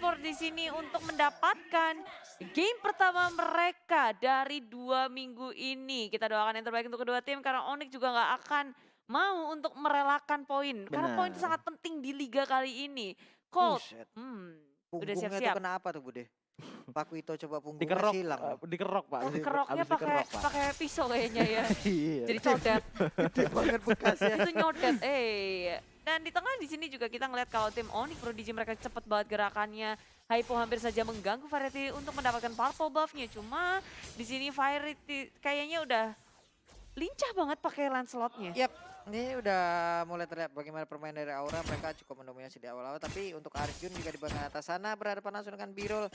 Esports di sini untuk mendapatkan game pertama mereka dari 2 minggu ini. Kita doakan yang terbaik untuk kedua tim karena Onyx juga nggak akan mau untuk merelakan poin. Karena poin itu Benar. sangat penting di liga kali ini. Colt, Buset, udah punggungnya tuh siap-siap. kenapa tuh Bude? Pak Wito coba punggungnya Dikerok, hilang. dikerok Pak. Oh, keroknya Abis dikerok, Pak. pakai pisau kayaknya ya. Iya. Jadi codet. Gede banget bekasnya. Itu nyodet. Dan di tengah di sini juga kita ngeliat kalau tim Onyx Prodigy mereka cepet banget gerakannya. Hypo hampir saja mengganggu Variety untuk mendapatkan purple buff-nya. Cuma di sini Variety kayaknya udah lincah banget pakai Lancelot-nya. Yap, ini udah mulai terlihat bagaimana permainan dari Aura. Mereka cukup mendominasi di awal-awal. Tapi untuk Arjun juga di bagian atas sana berhadapan langsung dengan Birul.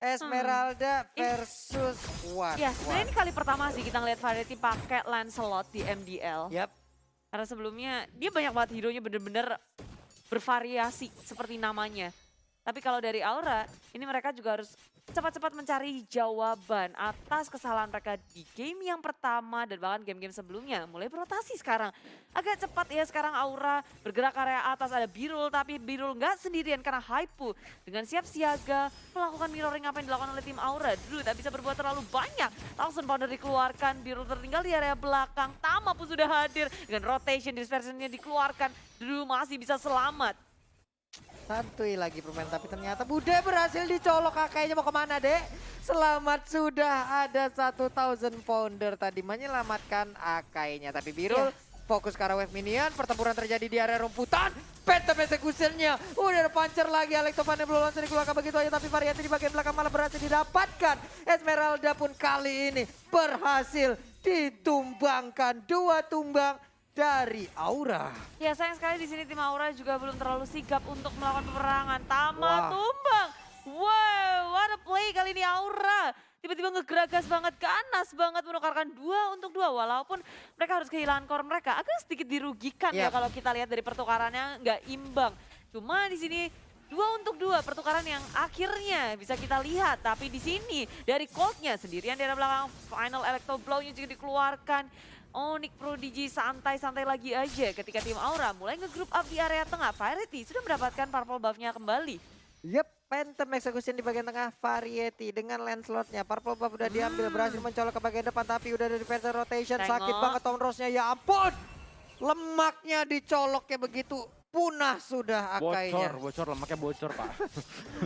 Esmeralda versus Wan. Ya, sebenarnya ini kali pertama sih kita ngeliat Variety pakai Lancelot di MDL. Yap. Karena sebelumnya dia banyak banget hero-nya bener-bener bervariasi seperti namanya. Tapi kalau dari Aura, ini mereka juga harus cepat-cepat mencari jawaban atas kesalahan mereka di game yang pertama dan bahkan game-game sebelumnya. Mulai berotasi sekarang. Agak cepat ya sekarang Aura bergerak area atas, ada Birul, tapi Birul nggak sendirian karena Hypo dengan siap siaga melakukan mirroring apa yang dilakukan oleh tim Aura. Dulu tak bisa berbuat terlalu banyak. Langsung Pounder dikeluarkan, Birul tertinggal di area belakang. Tama pun sudah hadir dengan rotation dispersionnya dikeluarkan. Dulu masih bisa selamat. Santuy lagi permain, tapi ternyata Bude berhasil dicolok. Kakaknya mau kemana dek? Selamat, sudah ada 1000 pounder tadi menyelamatkan Akainya. Tapi Birul fokus ke arah wave minion, pertempuran terjadi di area rumputan. Phantom executionnya udah ada puncher lagi. Alex Tofane belum langsung dikeluarkan begitu aja, tapi Variety di bagian belakang malah berhasil didapatkan. Esmeralda pun kali ini berhasil ditumbangkan, 2 tumbang dari Aura. Ya sayang sekali di sini tim Aura juga belum terlalu sigap untuk melakukan peperangan. Tama Wah. tumbang. Wow, what a play kali ini Aura. Tiba-tiba ngegeragas banget, ganas banget menukarkan 2 untuk 2. Walaupun mereka harus kehilangan core mereka. Agak sedikit dirugikan ya Yap. kalau kita lihat dari pertukarannya nggak imbang. Cuma di sini 2 untuk 2 pertukaran yang akhirnya bisa kita lihat. Tapi di sini dari Colt-nya sendirian di arah belakang, final Electro Blow-nya juga dikeluarkan. Onyx Prodigy santai-santai lagi aja ketika tim Aura mulai nge-group up di area tengah. Variety sudah mendapatkan purple buff-nya kembali. Yep, Phantom Execution di bagian tengah, Variety dengan Lancelot-nya. Purple buff udah diambil, berhasil mencolok ke bagian depan, tapi udah ada defensive rotation. Tengok. Sakit banget Tom Rose-nya, ya ampun. Lemaknya dicolok kayak begitu. Punah sudah Akainya. Bocor, lemaknya bocor Pak.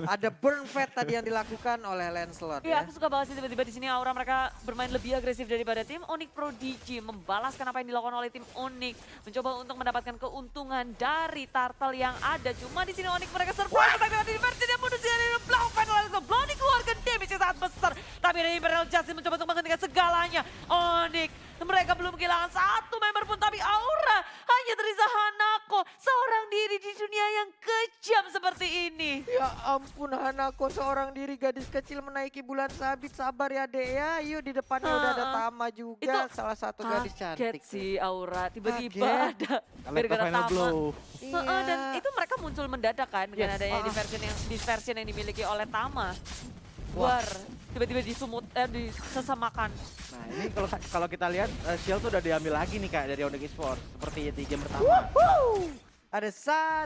Ada burn fat tadi yang dilakukan oleh Lancelot Iya, ya. aku suka banget sih tiba-tiba di sini Aura mereka bermain lebih agresif daripada tim Onyx Prodigy, membalaskan apa yang dilakukan oleh tim Onyx, mencoba untuk mendapatkan keuntungan dari turtle yang ada. Cuma di sini Onyx mereka surprise, tapi nanti diversi dia mundur dari Blau Final Blow dikeluarkan, damage yang sangat besar. Tapi dari Imperial Justice mencoba untuk menghentikan segalanya. Onyx mereka belum kehilangan 1 member pun, tapi Aura hanya tersisa Hanako, seorang diri di dunia yang kejam seperti ini. Ya ampun Hanako, seorang diri gadis kecil menaiki bulan sabit. Sabar ya dek ya, yuk di depannya udah ada Tama juga, Itu salah satu gadis cantik. Kaget sih Aura, tiba-tiba Kaget. ada Electro gara-gara Final Tama. Blow. Dan itu mereka muncul mendadak kan dengan Yes. adanya dispersion yang dimiliki oleh Tama. War, tiba-tiba disesamakan. Nah ini kalau kita lihat Shield tuh udah diambil lagi nih Kak dari Onyx Esports. Seperti di game pertama. Ada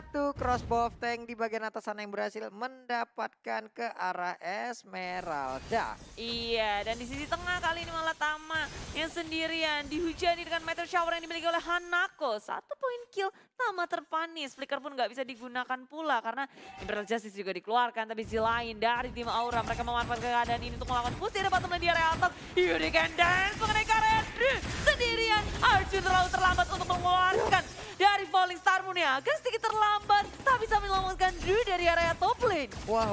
1 crossbow of tank di bagian atas sana yang berhasil mendapatkan ke arah Esmeralda. Iya, dan di sisi tengah kali ini malah Tama yang sendirian dihujani dengan meteor shower yang dimiliki oleh Hanako. 1 poin kill, Tama terpanis. Flicker pun nggak bisa digunakan pula karena Imperial Justice juga dikeluarkan. Tapi di lain dari tim Aura mereka memanfaatkan keadaan ini untuk melakukan push di depan teman di area atas. Yuri can dance mengenai karet sendirian. Arjun terlalu terlambat untuk mengeluarkan dari Falling Star Moon-nya. Agak sedikit terlambat, tapi bisa menyelamatkan Drew dari area top lane. Wah,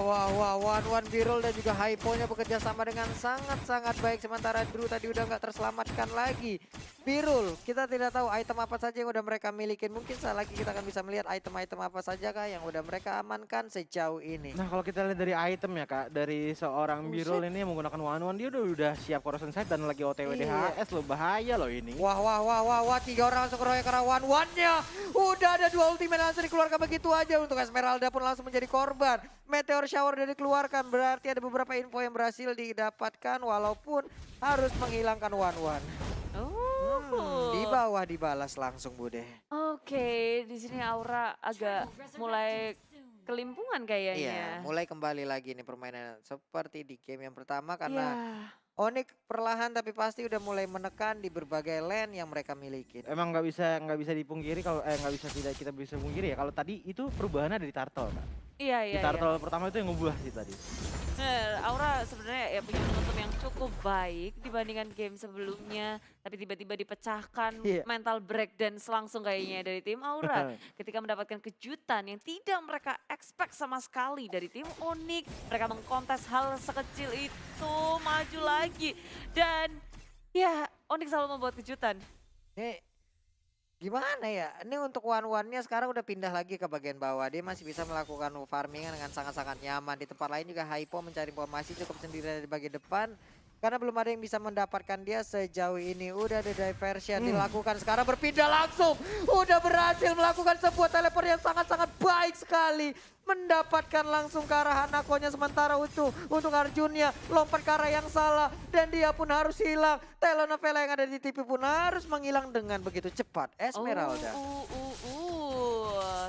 One Birul dan juga Hypo-nya bekerja sama dengan sangat-sangat baik. Sementara Drew tadi udah nggak terselamatkan lagi. Birul, kita tidak tahu item apa saja yang udah mereka milikin. Mungkin saat lagi kita akan bisa melihat item-item apa saja kah yang udah mereka amankan sejauh ini. Nah kalau kita lihat dari item ya Kak, dari seorang Birul ini yang menggunakan one-one, dia udah siap corrosion sight dan lagi OTW DHS loh, bahaya loh ini. Wah, 3 orang langsung keroyok ke arah One-One-nya. Udah ada 2 ultimate langsung dikeluarkan begitu aja. Untuk Esmeralda pun langsung menjadi korban. Meteor shower udah dikeluarkan, berarti ada beberapa info yang berhasil didapatkan walaupun harus menghilangkan One-One. Di bawah dibalas langsung Bude. Oke, di sini Aura agak mulai kelimpungan Iya, kayaknya. mulai kembali lagi nih permainan seperti di game yang pertama Iya. karena Onyx perlahan tapi pasti udah mulai menekan di berbagai lane yang mereka miliki. Emang nggak bisa dipungkiri kalau nggak bisa tidak kita bisa pungkiri ya kalau tadi itu perubahannya dari Turtle, Kak. Iya, Di iya, iya. Turtle pertama itu yang ngubah sih tadi. Aura sebenarnya ya punya momentum yang cukup baik dibandingkan game sebelumnya, tapi tiba-tiba dipecahkan Iya. mental breakdance langsung kayaknya dari tim Aura ketika mendapatkan kejutan yang tidak mereka expect sama sekali dari tim Onyx. Mereka mengkontes hal sekecil itu, maju lagi dan ya Onyx selalu membuat kejutan. Ini gimana ya? Ini untuk one-one-nya sekarang udah pindah lagi ke bagian bawah. Dia masih bisa melakukan farming dengan sangat-sangat nyaman. Di tempat lain juga Hypo mencari informasi cukup sendirian di bagian depan. Karena belum ada yang bisa mendapatkan dia sejauh ini. Udah ada diversion dilakukan. Sekarang berpindah langsung. Udah berhasil melakukan sebuah teleport yang sangat-sanget baik sekali. Mendapatkan langsung ke arah Hanakonya. Sementara untuk Arjunnya lompat ke arah yang salah. Dan dia pun harus hilang. Telenovela yang ada di TV pun harus menghilang dengan begitu cepat. Esmeralda.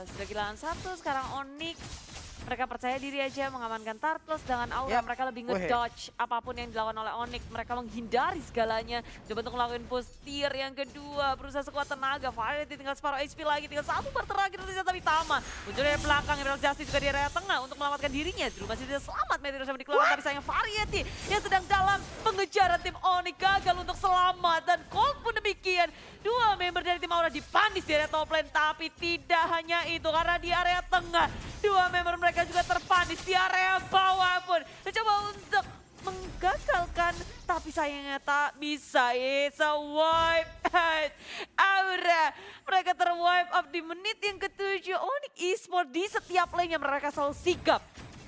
Sudah kehilangan satu, sekarang Onyx. Mereka percaya diri aja mengamankan Turtle, sedangkan Aura Yap. mereka lebih ngedodge apapun yang dilakukan oleh Onyx. Mereka menghindari segalanya. Coba untuk ngelakuin push tier yang kedua, berusaha sekuat tenaga. Variety tinggal separuh HP lagi, tinggal satu bar terakhir ternyata Tama. Muncul dari belakang, Real Justice juga di area tengah untuk menyelamatkan dirinya. Drew masih tidak selamat, Meteor sama dikeluarkan, tapi sayang Variety yang sedang dalam pengejaran tim Onyx gagal untuk selamat. Dan Cold pun demikian. Dua member dari tim Aura dipanis di area top lane, tapi tidak hanya itu karena di area tengah dua member mereka juga terpanis di area bawah pun mencoba untuk menggagalkan, tapi sayangnya tak bisa. It's a wipe out. Aura mereka terwipe up di menit yang ketujuh. Onyx Esports di setiap lane yang mereka selalu sigap.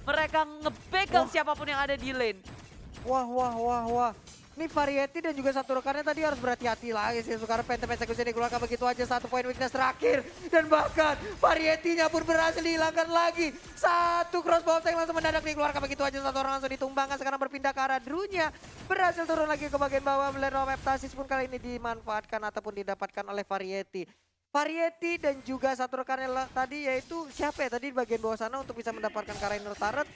Mereka ngebegal siapapun yang ada di lane. Wah. Ini Variety dan juga satu rekannya tadi harus berhati-hati lagi sih. Sekarang Phantom Execution dikeluarkan begitu aja. Satu poin weakness terakhir. Dan bahkan Variety-nya pun berhasil dihilangkan lagi. Satu crossbow tank langsung mendadak dikeluarkan begitu aja. Satu orang langsung ditumbangkan. Sekarang berpindah ke arah Drew-nya. Berhasil turun lagi ke bagian bawah. Blade of Heptasis pun kali ini dimanfaatkan ataupun didapatkan oleh Variety. Variety dan juga satu rekannya tadi yaitu siapa ya tadi di bagian bawah sana untuk bisa mendapatkan Kariner turret.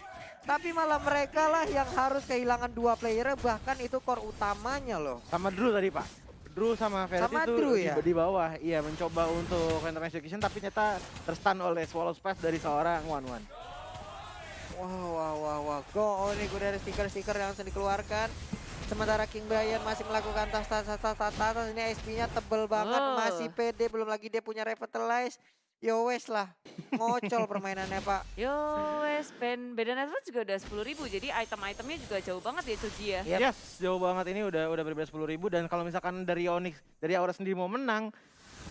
Tapi malah mereka lah yang harus kehilangan dua player, bahkan itu core utamanya loh. Sama Drew tadi, Pak. Drew sama Verity Sama itu Drew ya? di bawah. Iya, mencoba untuk Phantom Execution tapi ternyata terstun oleh Swallow Splash dari seorang One. Wah. Go, ini udah ada stiker-stiker yang langsung dikeluarkan. Sementara King Brian masih melakukan tas. Ini SP-nya tebel banget, masih pede, belum lagi dia punya Revitalize. Yo wes lah, ngocol permainannya Pak. Yo wes, beda network juga udah 10.000, jadi item-itemnya juga jauh banget ya Coji ya. Yep. Yes, jauh banget ini udah berbeda 10.000 dan kalau misalkan dari Onyx, dari Aura sendiri mau menang,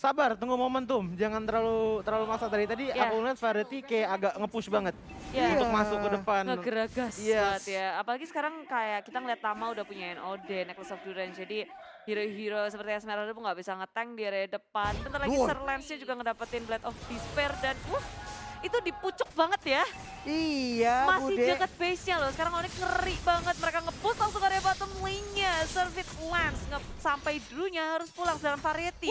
sabar, tunggu momentum, jangan terlalu maksa. Dari tadi aku lihat Variety kayak agak nge-push banget untuk masuk ke depan. Ngegeragas banget ya. Apalagi sekarang kayak kita ngeliat Tama udah punya NOD, Necklace of Durance, jadi hero-hero seperti Esmeralda pun nggak bisa nge-tank di area depan. Bentar lagi Sir Lance-nya juga ngedapetin Blade of Despair dan itu dipucuk banget ya. Iya, Masih Bude. dekat base-nya loh. Sekarang Onyx ngeri banget. Mereka nge-push langsung ke area bottom lane-nya. Servit Lance sampai Drew-nya harus pulang. Sedangkan Variety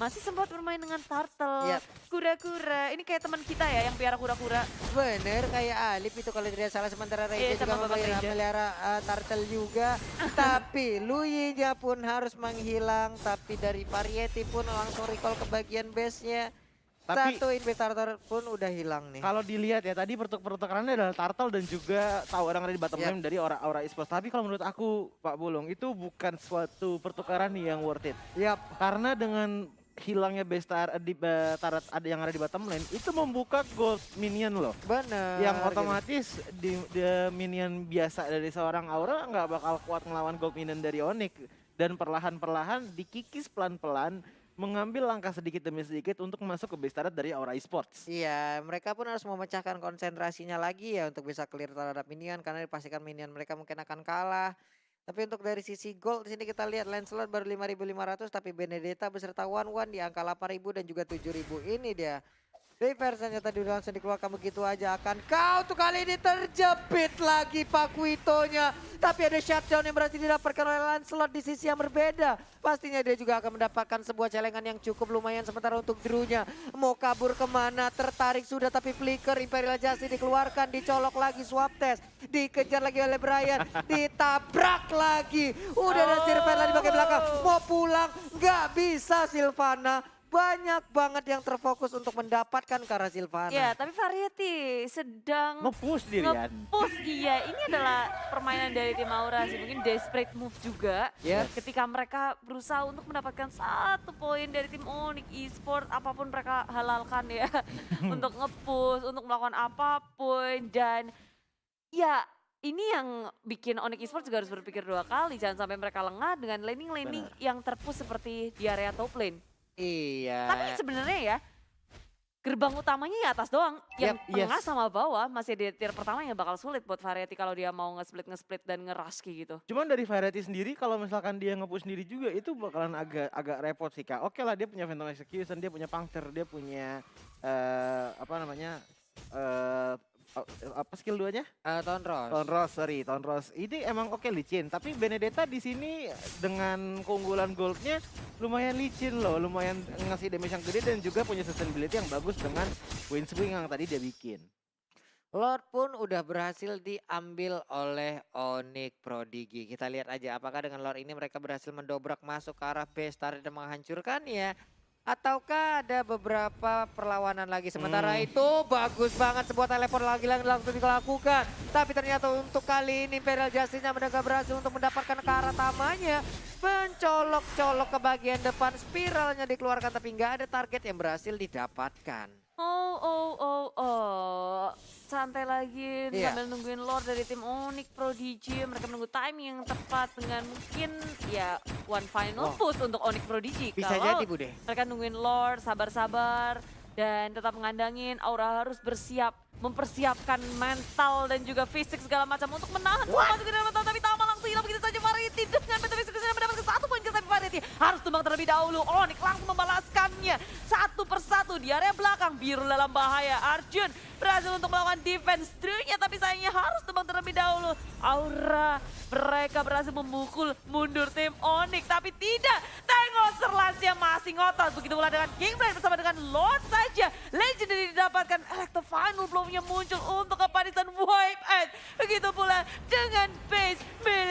masih sempat bermain dengan Turtle. Yep. Kura-kura. Ini kayak teman kita ya yang piara kura-kura. Bener kayak Alip itu kalau tidak salah. Sementara Reija juga sama Babak Reija. memelihara Turtle juga. Tapi Luigi-nya pun harus menghilang. Tapi dari Variety pun langsung recall ke bagian base-nya. Tapi Satu Investor pun udah hilang nih. kalau dilihat ya tadi pertukarannya adalah Turtle dan juga tahu orang ada di bottom lane dari Aura Esports. Tapi kalau menurut aku Pak Bulung itu bukan suatu pertukaran yang worth it. Yap. Karena dengan hilangnya base turret ada yang ada di bottom lane itu membuka gold minion loh. Bener. Yang otomatis di minion biasa dari seorang Aura nggak bakal kuat melawan gold minion dari Onyx. Dan perlahan-perlahan dikikis pelan-pelan mengambil langkah sedikit demi sedikit untuk masuk ke base turret dari Aura Esports. Iya, mereka pun harus memecahkan konsentrasinya lagi ya untuk bisa clear terhadap minion karena dipastikan minion mereka mungkin akan kalah. Tapi untuk dari sisi gold di sini kita lihat Lancelot baru 5.500 tapi Benedetta beserta One di angka 8.000 dan juga 7.000 ini dia. Diversennya tadi udah langsung dikeluarkan begitu aja akan kau tuh kali ini terjepit lagi Pakuitonya. Tapi ada shutdown yang berhasil didapatkan oleh Lancelot di sisi yang berbeda. Pastinya dia juga akan mendapatkan sebuah celengan yang cukup lumayan. Sementara untuk Drew-nya mau kabur kemana, tertarik sudah tapi flicker. Imperial Justice dikeluarkan, dicolok lagi swap test. Dikejar lagi oleh Brian, ditabrak lagi. Udah ada Sylvana di bagian belakang, mau pulang, nggak bisa Sylvana. Banyak banget yang terfokus untuk mendapatkan ke arah Sylvana. Ya, tapi Variety sedang Nge-push dirian. nge-push. Iya, ini adalah permainan dari tim Aura sih. Mungkin desperate move juga. Yes. Ketika mereka berusaha untuk mendapatkan 1 poin dari tim Onyx Esports, apapun mereka halalkan ya. Untuk nge-push, untuk melakukan apapun. Dan ya ini yang bikin Onyx Esports juga harus berpikir 2 kali. Jangan sampai mereka lengah dengan laning-laning yang terpush seperti di area top lane. Iya. Tapi sebenarnya ya, gerbang utamanya ya atas doang. Yang Yep, tengah yes. sama bawah masih di tier pertama yang bakal sulit buat Variety kalau dia mau nge-split dan nge-rush kayak gitu. Cuman dari Variety sendiri kalau misalkan dia nge-push sendiri juga itu bakalan agak repot sih Kak. Oke lah dia punya Phantom Execution, dia punya Puncture, dia punya apa namanya apa skill 2-nya? Tahun Ross. Tahun Ross. Ini emang oke licin, tapi Benedetta di sini dengan keunggulan goldnya lumayan licin loh, lumayan ngasih damage yang gede dan juga punya sustainability yang bagus dengan Wind Swing yang tadi dia bikin. Lord pun udah berhasil diambil oleh Onyx Prodigy. Kita lihat aja apakah dengan Lord ini mereka berhasil mendobrak masuk ke arah base turret dan menghancurkan ya. Ataukah ada beberapa perlawanan lagi. Sementara itu bagus banget sebuah teleport lagi langsung dilakukan. Tapi ternyata untuk kali ini Imperial Justice-nya mereka berhasil untuk mendapatkan ke arah tamanya. Mencolok-colok ke bagian depan, spiralnya dikeluarkan tapi nggak ada target yang berhasil didapatkan. Santai lagi Iya. sambil nungguin Lord dari tim Onyx Prodigy. Mereka menunggu timing yang tepat dengan mungkin ya one final push untuk Onyx Prodigy. Bisa Kalau jadi Bude. mereka nungguin Lord, sabar-sabar dan tetap mengandangin. Aura harus bersiap, mempersiapkan mental dan juga fisik segala macam untuk menahan semua masuk ke dalam mental. Tapi Tama langsung hilang begitu saja Variety dengan mental fisik sudah mendapatkan 1 poin kill. Tapi Variety harus tumbang terlebih dahulu. Onyx langsung membalaskannya satu persatu di area belakang. Biru dalam bahaya. Arjun berhasil untuk melakukan defense Drew-nya, tapi sayangnya harus tumbang terlebih dahulu. Aura, mereka berhasil memukul mundur tim Onyx, tapi tidak. Tengoser Lancia masih ngotot. Begitu pula dengan Kingblade bersama dengan Lord saja. Legendary didapatkan, Electro Final belumnya muncul untuk kepanisan Wipe Out. Begitu pula dengan base milik